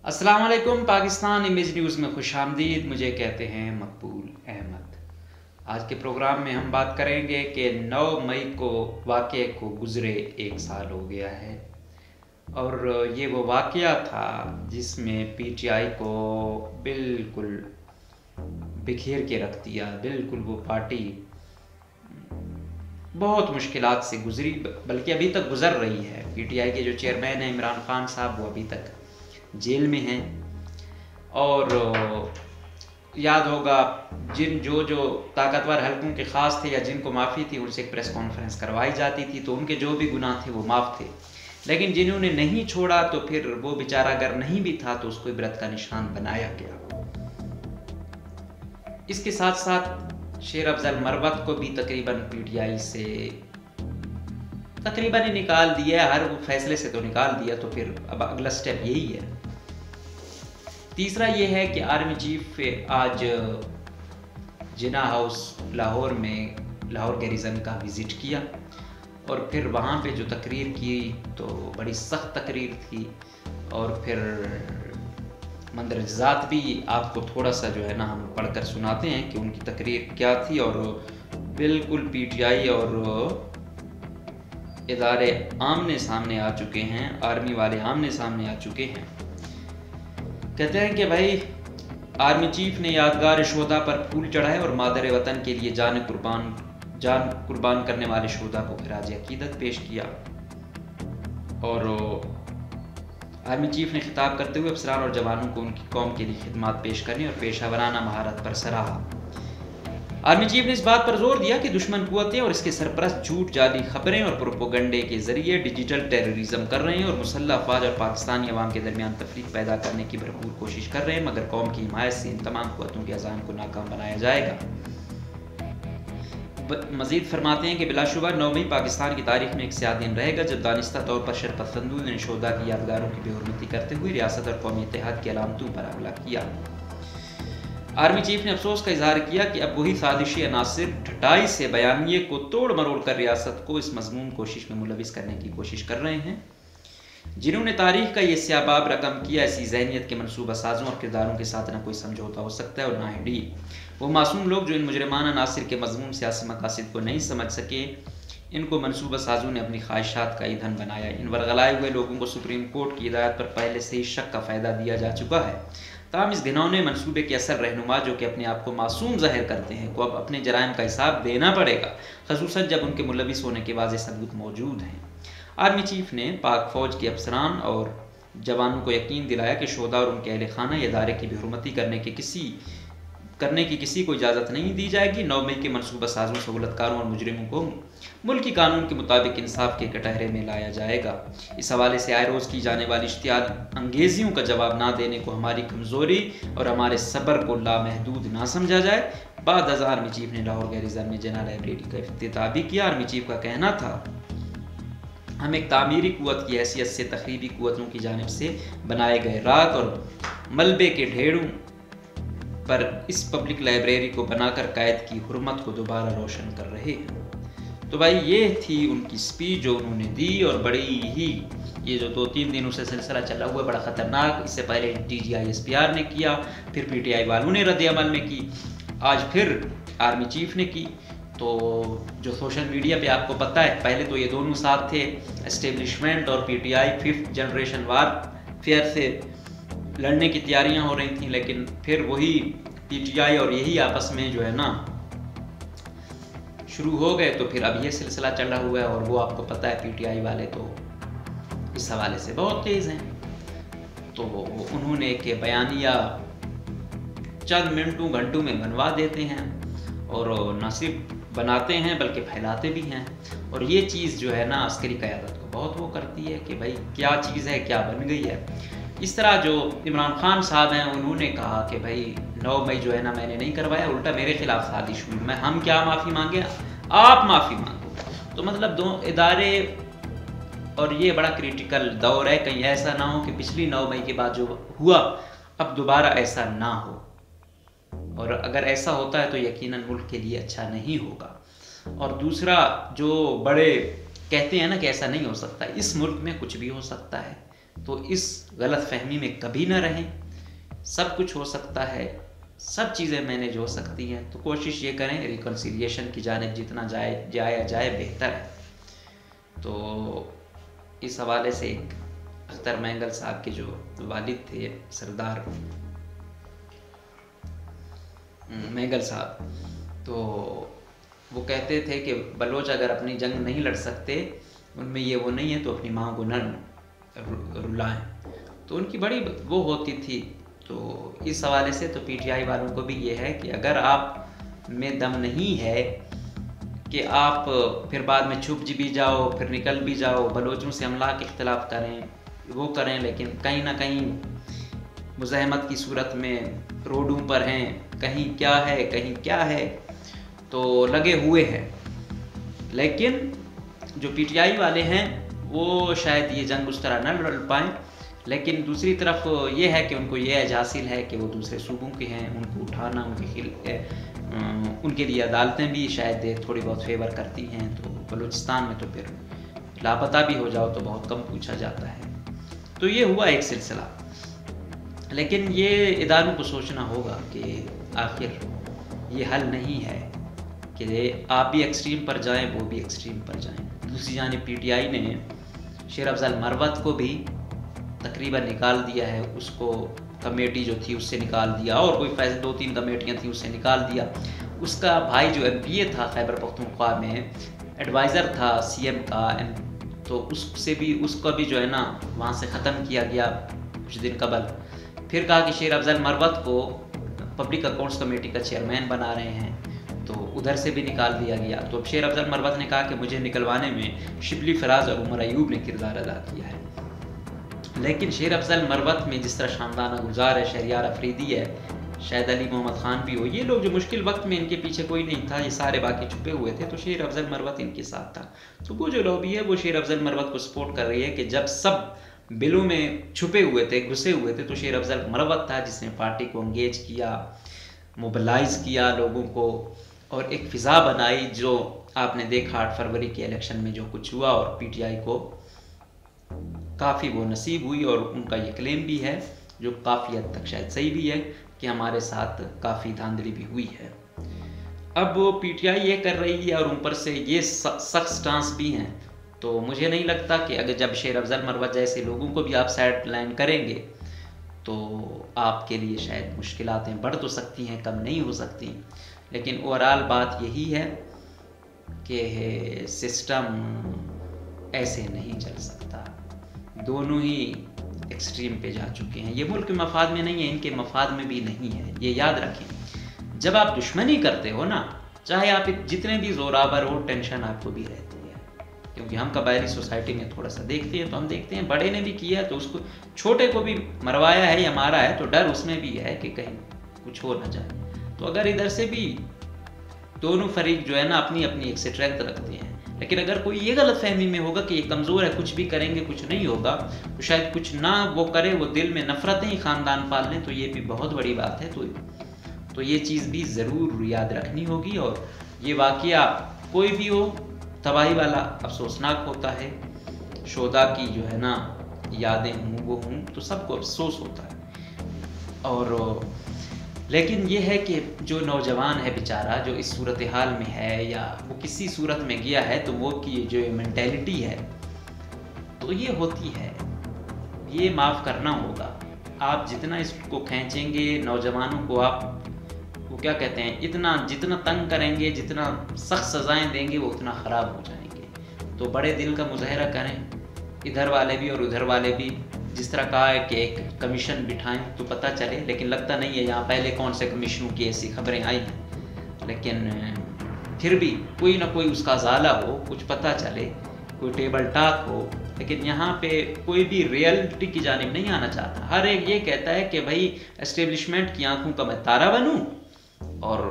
अस्सलाम वालेकुम। Pakistan image news में खुशामदीद। मुझे कहते हैं मकबूल अहमद। आज के प्रोग्राम में हम बात करेंगे कि 9 मई को वाक़े को गुज़रे 1 साल हो गया है और ये वो वाक़या था जिसमें पीटीआई को बिल्कुल बिखेर के रख दिया। बिल्कुल वो पार्टी बहुत मुश्किलात से गुज़री, बल्कि अभी तक गुज़र रही है। पीटीआई के जो चेयरमैन हैं इमरान खान साहब, वो अभी तक जेल में हैं। और याद होगा जो ताकतवर हलकों के ख़ास थे या जिनको माफ़ी थी, उनसे एक प्रेस कॉन्फ्रेंस करवाई जाती थी तो उनके जो भी गुनाह थे वो माफ़ थे। लेकिन जिन्होंने नहीं छोड़ा तो फिर वो बेचारा अगर नहीं भी था तो उसको इबरत का निशान बनाया गया। इसके साथ साथ शेर अफजल मरवत को भी तकरीबन पीटीआई से तकरीबन ही निकाल दिया। हर वो फैसले से तो निकाल दिया, तो फिर अब अगला स्टेप यही है। तीसरा ये है कि आर्मी चीफ आज जिना हाउस लाहौर में लाहौर गैरिजन का विज़िट किया और फिर वहाँ पे जो तकरीर की तो बड़ी सख्त तकरीर थी। और फिर मंदरजात भी आपको थोड़ा सा जो है ना हम पढ़कर सुनाते हैं कि उनकी तकरीर क्या थी। और बिल्कुल पीटीआई और इदारे आमने सामने आ चुके हैं, आर्मी वाले आमने सामने आ चुके हैं। कहते हैं कि भाई आर्मी चीफ ने यादगार शोधा पर फूल चढ़ाए और मादर वतन के लिए जान कुर्बान करने वाले शोधा को खराज अकीदत पेश किया। और आर्मी चीफ ने खिताब करते हुए अफसरान और जवानों को उनकी कौम के लिए खिदमत पेश करने और पेशा वराना महारत पर सराहा। आर्मी चीफ ने इस बात पर जोर दिया कि दुश्मन कुव्वतें और इसके सरपरस्त झूठ, जाली खबरें और प्रोपोगंडे के जरिए डिजिटल टेररिज्म कर रहे हैं और मुसल्लह अफवाज और पाकिस्तानी अवाम के दरमियान तफरीक पैदा करने की भरपूर कोशिश कर रहे हैं, मगर कौम की हिमायत से इन तमाम कुव्वतों के अज़ाम को नाकाम बनाया जाएगा। मजीद फरमाते हैं कि बिलाशुबा 9 मई पाकिस्तान की तारीख में एक स्याह दिन रहेगा जब दानिस्ता तौर पर शरपसंदों ने शोधा की यादगारों की बेहुरमती करते हुए रियासत और कौमी इत्तेहाद की अलामतों पर हमला किया। आर्मी चीफ ने अफसोस का इजहार किया कि अब वही साजिशी अनासिर ढटाई से बयानिए को तोड़ मरोड़ कर रियासत को इस मजमून कोशिश में मुलविस करने की कोशिश कर रहे हैं। जिन्होंने तारीख का ये स्याबाब रकम किया, ऐसी जहनीत के मनसूबा साजों और किरदारों के साथ न कोई समझौता हो सकता है और ना ही डील। वो मासूम लोग जो इन मुजरमाना नासिर के मजमून सियासी मकासद को नहीं समझ सके, इनको मनसूबा साजों ने अपनी ख्वाहिशात का ईंधन बनाया। इन वरगलाए हुए लोगों को सुप्रीम कोर्ट की हिदायत पर पहले से ही शक का फ़ायदा दिया जा चुका है। ताहम इस घिनौने मनसूबे के असर रहनुमा जो कि अपने आप को मासूम ज़ाहिर करते हैं को अब अपने जराइम का हिसाब देना पड़ेगा, ख़ुसूसन जब उनके मुलविस होने के वाज़ेह सबूत मौजूद हैं। आर्मी चीफ ने पाक फ़ौज के अफसरान और जवानों को यकीन दिलाया कि शोधा और उनके अहल खाना इदारे की बेहुरमती करने की किसी को इजाज़त नहीं दी जाएगी। 9 मई के मनसूबा साजों, सहूलतकारों और मुजरिमों को मुल्की कानून के मुताबिक इंसाफ के कटहरे में लाया जाएगा। इस हवाले से आए रोज़ की जाने वाली इश्तियाल अंगेजियों का जवाब ना देने को हमारी कमज़ोरी और हमारे सब्र को लामहदूद ना समझा जाए। बाद अज़ां आर्मी चीफ ने लाहौर गैरिजन में जिना लाइब्रेरी का इफ्तिताह भी किया। आर्मी चीफ का कहना था, हम एक तामीरी कुव्वत की हैसियत से तखरीबी कुव्वतों की जानिब से बनाए गए राख और मलबे के ढेरों पर इस पब्लिक लाइब्रेरी को बनाकर कायद की हुर्मत को दोबारा रोशन कर रहे हैं। तो भाई ये थी उनकी स्पीच जो उन्होंने दी। और बड़ी ही ये जो 2-3 दिनों से सिलसिला चला हुआ है बड़ा ख़तरनाक। इससे पहले DGI-SPR ने किया, फिर PTI वालों ने रद्द-ए-अमल में की, आज फिर आर्मी चीफ ने की। तो जो सोशल मीडिया पे आपको पता है, पहले तो ये दोनों साथ थे, एस्टेब्लिशमेंट और PTI 5th जनरेशन वारफेयर से लड़ने की तैयारियां हो रही थी, लेकिन फिर वही PTI और यही आपस में जो है ना शुरू हो गए। तो फिर अब ये सिलसिला चला हुआ है और वो आपको पता है PTI वाले तो इस हवाले से बहुत तेज़ हैं। तो उन्होंने एक बयानिया चंद मिनटों घंटों में बनवा देते हैं और न सिर्फ बनाते हैं बल्कि फैलाते भी हैं। और ये चीज़ जो है ना अस्करी क़यादत को बहुत वो करती है कि भाई क्या चीज़ है, क्या बन गई है। इस तरह जो इमरान खान साहब हैं उन्होंने कहा कि भाई 9 मई जो है ना मैंने नहीं करवाया, उल्टा मेरे खिलाफ साजिश हुई, मैं हम क्या माफ़ी मांगे, आप माफ़ी मांगो। तो मतलब दो इदारे, और ये बड़ा क्रिटिकल दौर है, कहीं ऐसा ना हो कि पिछली 9 मई के बाद जो हुआ अब दोबारा ऐसा ना हो। और अगर ऐसा होता है तो यकीनन मुल्क के लिए अच्छा नहीं होगा। और दूसरा जो बड़े कहते हैं ना कि ऐसा नहीं हो सकता, इस मुल्क में कुछ भी हो सकता है। तो इस गलत फहमी में कभी ना रहें। सब कुछ हो सकता है, सब चीज़ें मैनेज हो सकती हैं, तो कोशिश ये करें रिकन्सिलिएशन की जानिब जितना जाया जाए बेहतर है। तो इस हवाले से एक अख्तर मैंगल साहब के जो वालिद थे सरदार मैंगल साहब, तो वो कहते थे कि बलोच अगर अपनी जंग नहीं लड़ सकते, उनमें ये वो नहीं है तो अपनी माँ को न रुलाएं। तो उनकी बड़ी वो होती थी। तो इस हवाले से तो पीटीआई वालों को भी ये है कि अगर आप में दम नहीं है कि आप फिर बाद में छुप भी जाओ, फिर निकल भी जाओ, बलोचों से हमला के इख्तिलाफ करें, वो करें, लेकिन कहीं ना कहीं मुज़ाहमत की सूरत में रोडों पर हैं, कहीं क्या है कहीं क्या है, तो लगे हुए हैं। लेकिन जो पीटीआई वाले हैं वो शायद ये जंग उस तरह न लड़ पाएँ, लेकिन दूसरी तरफ ये है कि उनको ये एज हासिल है कि वो दूसरे सूबों के हैं, उनको उठाना, उनके लिए अदालतें भी शायद थोड़ी बहुत फेवर करती हैं। तो बलूचिस्तान में तो फिर लापता भी हो जाओ तो बहुत कम पूछा जाता है। तो ये हुआ एक सिलसिला। लेकिन ये इदारों को सोचना होगा कि आखिर ये हल नहीं है कि आप भी एक्सट्रीम पर जाएं, वो भी एक्सट्रीम पर जाएं। दूसरी जानिब पीटीआई ने शेर अफजल मरवत को भी तकरीबन निकाल दिया है, उसको कमेटी जो थी उससे निकाल दिया, और कोई फैसले 2-3 कमेटियाँ थी उससे निकाल दिया। उसका भाई जो एमपीए था खैबर पख्तूनख्वा में, एडवाइज़र था सीएम का, तो उससे भी उसका भी जो है ना वहाँ से ख़त्म किया गया कुछ दिन कबल। फिर कहा कि शेर अफजल मरवत को पब्लिक अकाउंट्स कमेटी का चेयरमैन बना रहे हैं, तो उधर से भी निकाल दिया गया। तो अब शेर अफजल मरवत ने कहा कि मुझे निकलवाने में शिबली फराज और उमर अयूब ने किरदार अदा किया है। लेकिन शेर अफजल मरवत में जिस तरह शानदाना गुलजार है, शहरियार अफरीदी है, शायद अली मोहम्मद खान भी हो, ये लोग जो मुश्किल वक्त में इनके पीछे कोई नहीं था, ये सारे बाकी छुपे हुए थे, तो शेर अफजल मरवत इनके साथ था। तो वो जो लॉबी है वो शेर अफजल मरवत को सपोर्ट कर रही है कि जब सब बिलों में छुपे हुए थे, घुसे हुए थे, तो शेर अफजल मरवत था जिसने पार्टी को एंगेज किया, मोबिलाइज किया लोगों को, और एक फ़िज़ा बनाई। जो आपने देखा 8 फरवरी के इलेक्शन में जो कुछ हुआ, और पीटीआई को काफ़ी वो नसीब हुई, और उनका ये क्लेम भी है जो काफ़ी हद तक शायद सही भी है कि हमारे साथ काफ़ी धांधली भी हुई है। अब वो पीटीआई ये कर रही है और ऊपर से ये सख्त स्टांस भी हैं, तो मुझे नहीं लगता कि अगर जब शेर अफजल मरवत जैसे लोगों को भी आप साइड लाइन करेंगे तो आपके लिए शायद मुश्किलातें बढ़ तो सकती हैं, कम नहीं हो सकती। लेकिन ओवरऑल बात यही है कि सिस्टम ऐसे नहीं चल सकता। दोनों ही एक्सट्रीम पे जा चुके हैं। ये मुल्क के मफाद में नहीं है, इनके मफाद में भी नहीं है, ये याद रखें। जब आप दुश्मनी करते हो ना, चाहे आप जितने भी जोरावर हो, टेंशन आपको भी रहती है, क्योंकि हम कबायली सोसाइटी में थोड़ा सा देखते हैं, तो हम देखते हैं बड़े ने भी किया है तो उसको छोटे को भी मरवाया है या मारा है, तो डर उसमें भी है कि कहीं कुछ हो ना जाए। तो अगर इधर से भी दोनों फरीक जो है ना अपनी अपनी एक स्ट्रेंथ रखते हैं, लेकिन अगर कोई ये गलत फहमी में होगा कि ये कमज़ोर है, कुछ भी करेंगे कुछ नहीं होगा, तो शायद कुछ ना वो करे, वो दिल में नफरतें ही ख़ानदान पाल लें, तो ये भी बहुत बड़ी बात है। तो ये चीज़ भी ज़रूर याद रखनी होगी। और ये वाक़या कोई भी हो, तबाही वाला अफसोसनाक होता है, शोदा की जो है ना यादें हूँ वो हूँ, तो सबको अफसोस होता है। और लेकिन ये है कि जो नौजवान है बेचारा, जो इस सूरत हाल में है या वो किसी सूरत में गया है, तो वो की जो मेंटेलिटी है तो ये होती है, ये माफ़ करना होगा। आप जितना इसको खींचेंगे नौजवानों को, आप वो क्या कहते हैं, इतना जितना तंग करेंगे, जितना सख्त सज़ाएं देंगे, वो उतना ख़राब हो जाएंगे। तो बड़े दिल का मुजाहरा करें, इधर वाले भी और उधर वाले भी। जिस तरह कहा है कि एक कमीशन बिठाएं तो पता चले, लेकिन लगता नहीं है यहाँ पहले कौन से कमीशनों की ऐसी खबरें आई हैं। लेकिन फिर भी कोई ना कोई उसका ज़ाला हो, कुछ पता चले, कोई टेबल टॉक हो। लेकिन यहाँ पे कोई भी रियलिटी की जानिब नहीं आना चाहता। हर एक ये कहता है कि भाई एस्टेब्लिशमेंट की आंखों का मैं तारा बनूँ, और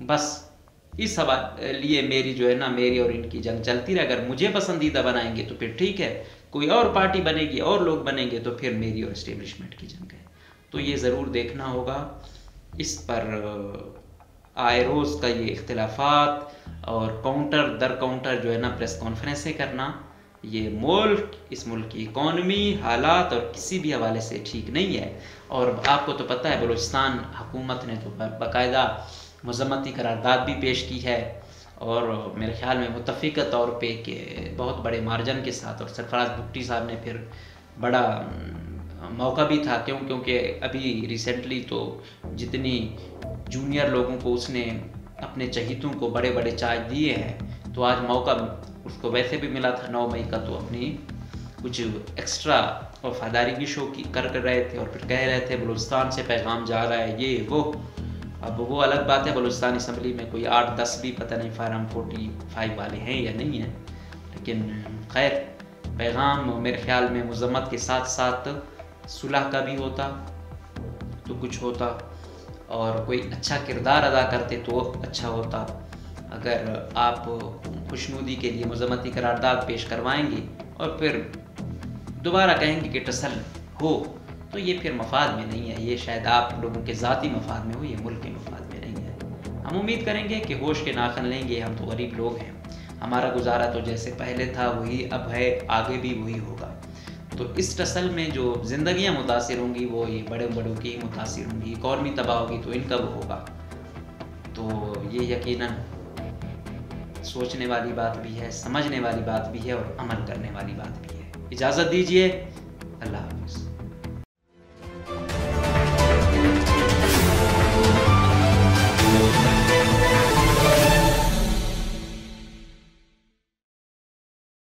बस इस लिए मेरी जो है ना, मेरी और इनकी जंग चलती रहे। अगर मुझे पसंदीदा बनाएंगे तो फिर ठीक है, कोई और पार्टी बनेगी और लोग बनेंगे तो फिर मेरी और एस्टेब्लिशमेंट की जंग है। तो ये ज़रूर देखना होगा। इस पर आए रोज़ का ये इख्तिलाफात और काउंटर दर काउंटर जो है ना प्रेस कॉन्फ्रेंसें करना, ये मुल्क, इस मुल्क की इकॉनमी हालात और किसी भी हवाले से ठीक नहीं है। और आपको तो पता है बलूचिस्तान हुकूमत ने तो बाकायदा मज़म्मती करारदाद भी पेश की है, और मेरे ख्याल में मुतफ़िक़ा तौर पे कि बहुत बड़े मार्जिन के साथ। और सरफराज भुट्टी साहब ने फिर बड़ा मौका भी था, क्योंकि अभी रिसेंटली तो जितनी जूनियर लोगों को उसने अपने चहीतों को बड़े बड़े चार्ज दिए हैं, तो आज मौका उसको वैसे भी मिला था 9 मई का, तो अपनी कुछ एक्स्ट्रा वफादारी भी शो की कर रहे थे, और फिर कह रहे थे बलूचिस्तान से पैगाम जा रहा है ये वो। अब वो अलग बात है, बलूचिस्तान असम्बली में कोई 8-10 भी पता नहीं फार्म 45 वाले हैं या नहीं हैं, लेकिन खैर पैगाम मेरे ख्याल में मज़म्मत के साथ साथ सुलह का भी होता तो कुछ होता, और कोई अच्छा किरदार अदा करते तो अच्छा होता। अगर आप खुशनुदी के लिए मज़म्मती करारदाद पेश करवाएंगे और फिर दोबारा कहेंगे कि टसल हो, तो ये फिर मफाद में नहीं है। ये शायद आप लोगों के ज़ाती मफाद में हो, ये मुल्क के मफाद में नहीं है। हम उम्मीद करेंगे कि होश के नाखन लेंगे। हम तो गरीब लोग हैं, हमारा गुजारा तो जैसे पहले था वही अब है, आगे भी वही होगा। तो इस टसल में जो ज़िंदगियाँ मुतासिर होंगी वो ये बड़े बड़ों की मुतासिर होंगी। इकॉनमी तबाह होगी तो इनका वो होगा। तो ये यकीनन सोचने वाली बात भी है, समझने वाली बात भी है और अमल करने वाली बात भी है। इजाज़त दीजिए।